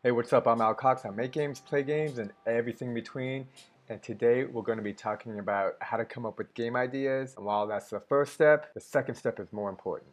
Hey, what's up? I'm Al Cox. I make games, play games, and everything in between. And today we're going to be talking about how to come up with game ideas. And while that's the first step, the second step is more important.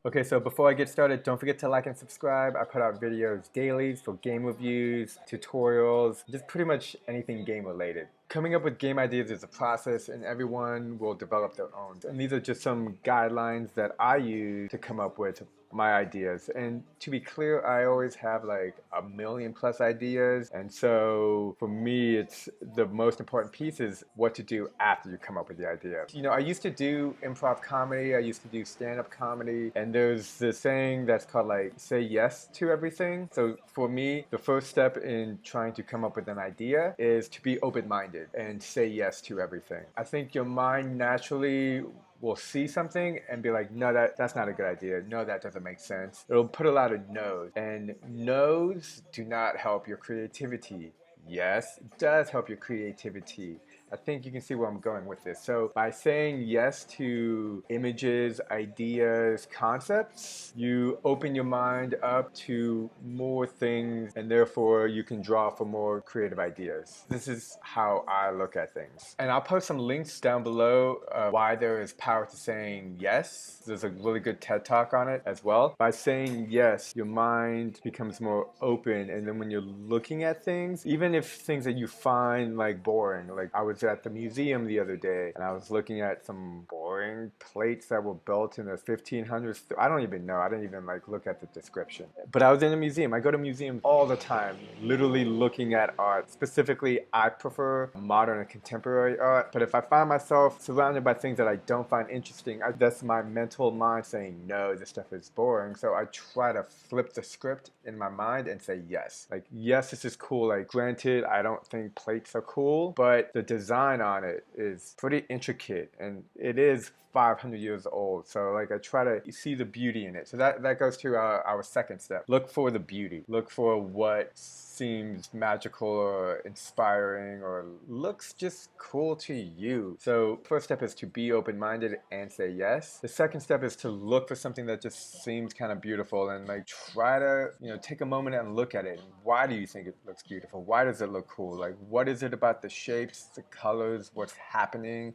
Okay, so before I get started, don't forget to like and subscribe. I put out videos daily for game reviews, tutorials, just pretty much anything game related. Coming up with game ideas is a process and everyone will develop their own. And these are just some guidelines that I use to come up with my ideas. And to be clear, I always have like a million plus ideas. And so for me, it's the most important piece is what to do after you come up with the idea. You know, I used to do improv comedy. I used to do stand-up comedy. And there's this saying that's called like, say yes to everything. So for me, the first step in trying to come up with an idea is to be open-minded and say yes to everything. I think your mind naturally will see something and be like, no, that's not a good idea. No, that doesn't make sense. It'll put a lot of no's. And no's do not help your creativity. Yes, it does help your creativity. I think you can see where I'm going with this. So by saying yes to images, ideas, concepts, you open your mind up to more things and therefore you can draw for more creative ideas. This is how I look at things. And I'll post some links down below why there is power to saying yes. There's a really good TED Talk on it as well. By saying yes, your mind becomes more open, and then when you're looking at things, even if things that you find like boring, like I was at the museum the other day and I was looking at some boring plates that were built in the 1500s. I don't even know. I didn't even like look at the description. But I was in a museum. I go to museums all the time, literally looking at art. Specifically, I prefer modern and contemporary art. But if I find myself surrounded by things that I don't find interesting, that's my mental mind saying, no, this stuff is boring. So I try to flip the script in my mind and say yes. Like, yes, this is cool. Like, granted, I don't think plates are cool, but the design on it is pretty intricate and it is 500 years old. So like I try to see the beauty in it. So that goes to our second step. Look for the beauty. Look for what seems magical or inspiring or looks just cool to you. So first step is to be open-minded and say yes. The second step is to look for something that just seems kind of beautiful and like try to, take a moment and look at it. Why do you think it looks beautiful? Why does it look cool? Like what is it about the shapes, the colors, what's happening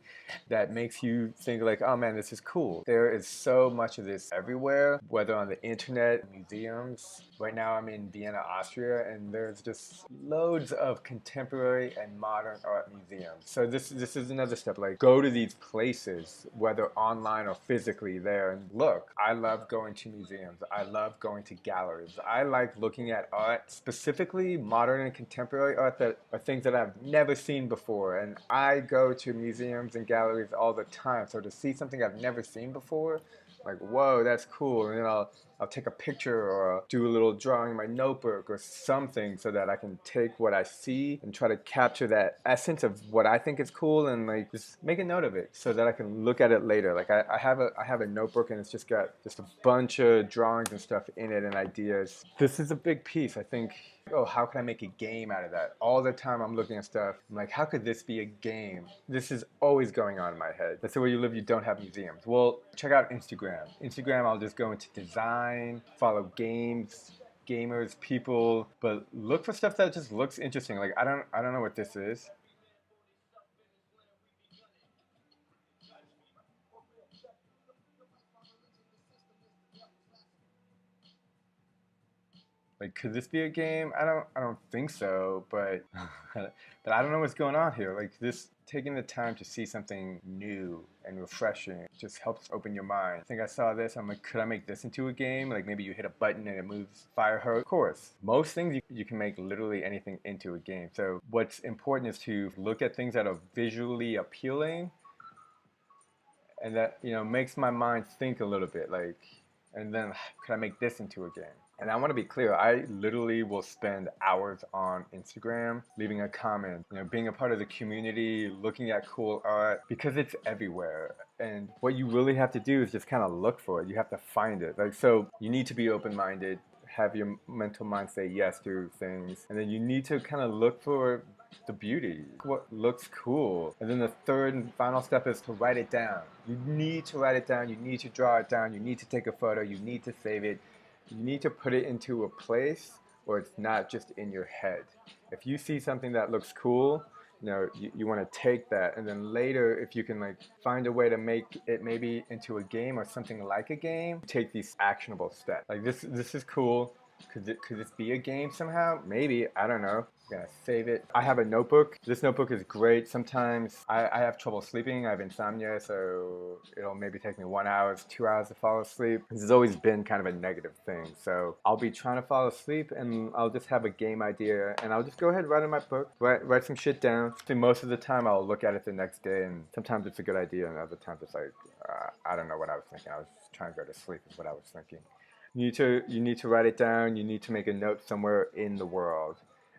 that makes you think like, oh man, this is cool. There is so much of this everywhere, whether on the internet, museums. Right now I'm in Vienna, Austria, and there's just loads of contemporary and modern art museums. So this is another step, like go to these places, whether online or physically there, and look. I love going to museums. I love going to galleries. I like looking at art, specifically modern and contemporary art that are things that I've never seen before. And I go to museums and galleries all the time. So to see something I've never seen before, like, whoa, that's cool. And then I'll take a picture or I'll do a little drawing in my notebook or something so that I can take what I see and try to capture that essence of what I think is cool and like just make a note of it so that I can look at it later. Like I have a notebook and it's just got just a bunch of drawings and stuff in it and ideas. This is a big piece, I think. Oh, how can I make a game out of that? All the time I'm looking at stuff. I'm like, how could this be a game? This is always going on in my head. That's the way you live, you don't have museums. Well, check out Instagram. Instagram, I'll just go into design, follow games, gamers, people, but look for stuff that just looks interesting. Like, I don't know what this is. Like, could this be a game? I don't think so, but but I don't know what's going on here. Like this, taking the time to see something new and refreshing just helps open your mind. I think I saw this. I'm like, could I make this into a game? Like maybe you hit a button and it moves fire hose. Of course, most things you can make literally anything into a game. So what's important is to look at things that are visually appealing and that makes my mind think a little bit. Like, and then could I make this into a game? And I want to be clear, I literally will spend hours on Instagram leaving a comment, being a part of the community, looking at cool art, because it's everywhere. And what you really have to do is just kind of look for it. You have to find it. Like, so you need to be open-minded, have your mental mind say yes to things, and then you need to kind of look for the beauty, what looks cool. And then the third and final step is to write it down. You need to write it down, you need to draw it down, you need to take a photo, you need to save it. You need to put it into a place where it's not just in your head. If you see something that looks cool, you want to take that, and then later, if you can like find a way to make it maybe into a game or something like a game, take these actionable steps. Like this is cool. Could this be a game somehow? Maybe, I don't know. I'm gonna save it. I have a notebook. This notebook is great. Sometimes I have trouble sleeping. I have insomnia, so it'll maybe take me 1 hour, 2 hours to fall asleep. This has always been kind of a negative thing. So I'll be trying to fall asleep and I'll just have a game idea and I'll just go ahead and write in my book, write some shit down. So most of the time I'll look at it the next day, and sometimes it's a good idea and other times it's like, I don't know what I was thinking. I was trying to go to sleep is what I was thinking. You need to write it down. You need to make a note somewhere in the world.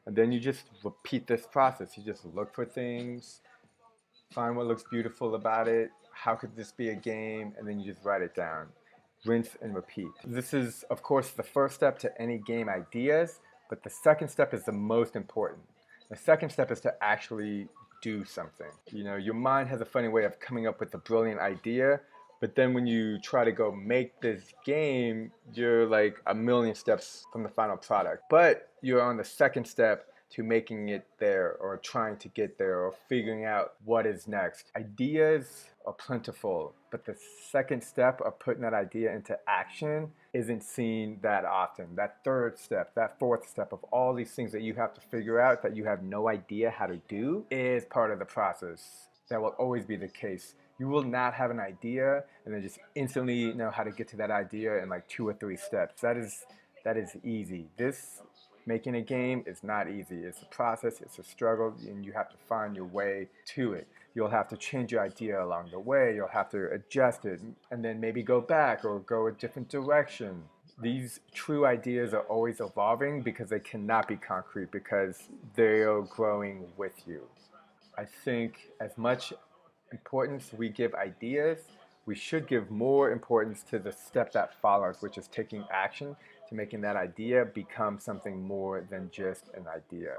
And then you just repeat this process. You just look for things, find what looks beautiful about it. How could this be a game? And then you just write it down. Rinse and repeat. This is, of course, the first step to any game ideas, but the second step is the most important. The second step is to actually do something. Your mind has a funny way of coming up with a brilliant idea, but then when you try to go make this game, you're like a million steps from the final product. But you're on the second step to making it there, or trying to get there, or figuring out what is next. Ideas are plentiful, but the second step of putting that idea into action isn't seen that often. That third step, that fourth step of all these things that you have to figure out that you have no idea how to do is part of the process. That will always be the case. You will not have an idea and then just instantly know how to get to that idea in like 2 or 3 steps. That is easy. Making a game is not easy. It's a process, it's a struggle, and you have to find your way to it. You'll have to change your idea along the way. You'll have to adjust it and then maybe go back or go a different direction. These true ideas are always evolving because they cannot be concrete, because they are growing with you. I think as much importance we give ideas, we should give more importance to the step that follows, which is taking action to making that idea become something more than just an idea.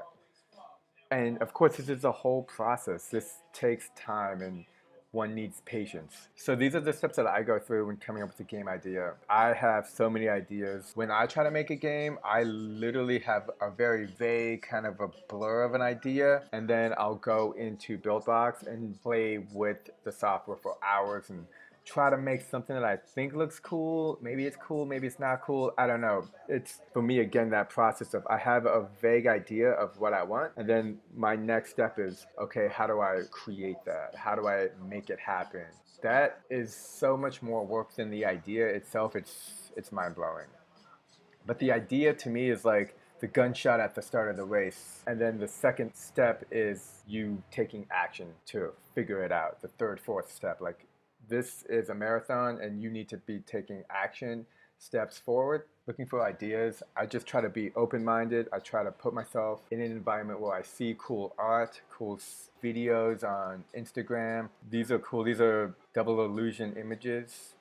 And of course, this is a whole process. This takes time and one needs patience. So these are the steps that I go through when coming up with a game idea. I have so many ideas. When I try to make a game, I literally have a very vague kind of a blur of an idea, and then I'll go into Buildbox and play with the software for hours and try to make something that I think looks cool. Maybe it's cool, maybe it's not cool, I don't know. It's, for me, again, that process of I have a vague idea of what I want, and then my next step is, okay, how do I create that? How do I make it happen? That is so much more work than the idea itself. It's mind-blowing. But the idea to me is like the gunshot at the start of the race. And then the second step is you taking action to figure it out. The third, fourth step, like, this is a marathon and you need to be taking action steps forward, looking for ideas. I just try to be open-minded. I try to put myself in an environment where I see cool art, cool videos on Instagram. These are cool. These are double illusion images.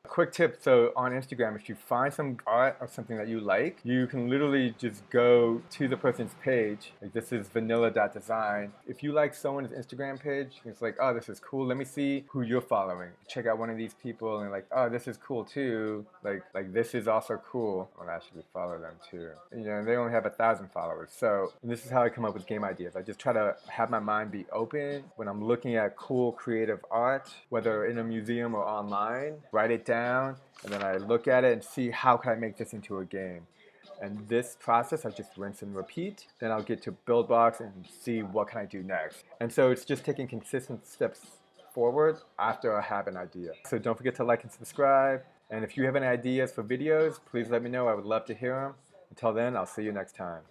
Quick tip, so on Instagram, if you find some art or something that you like, you can literally just go to the person's page. Like, this is vanilla.design. If you like someone's Instagram page, it's like, oh, this is cool. Let me see who you're following. Check out one of these people and like, oh, this is cool too. Like this is also cool. Well, I should follow them too. They only have 1,000 followers. So this is how I come up with game ideas. I just try to have my mind be open when I'm looking at cool creative art, whether in a museum or online. Write it down, and then I look at it and see how can I make this into a game. And this process, I just rinse and repeat. Then I'll get to Buildbox and see what can I do next. And so it's just taking consistent steps forward after I have an idea. So don't forget to like and subscribe. And if you have any ideas for videos, please let me know. I would love to hear them. Until then, I'll see you next time.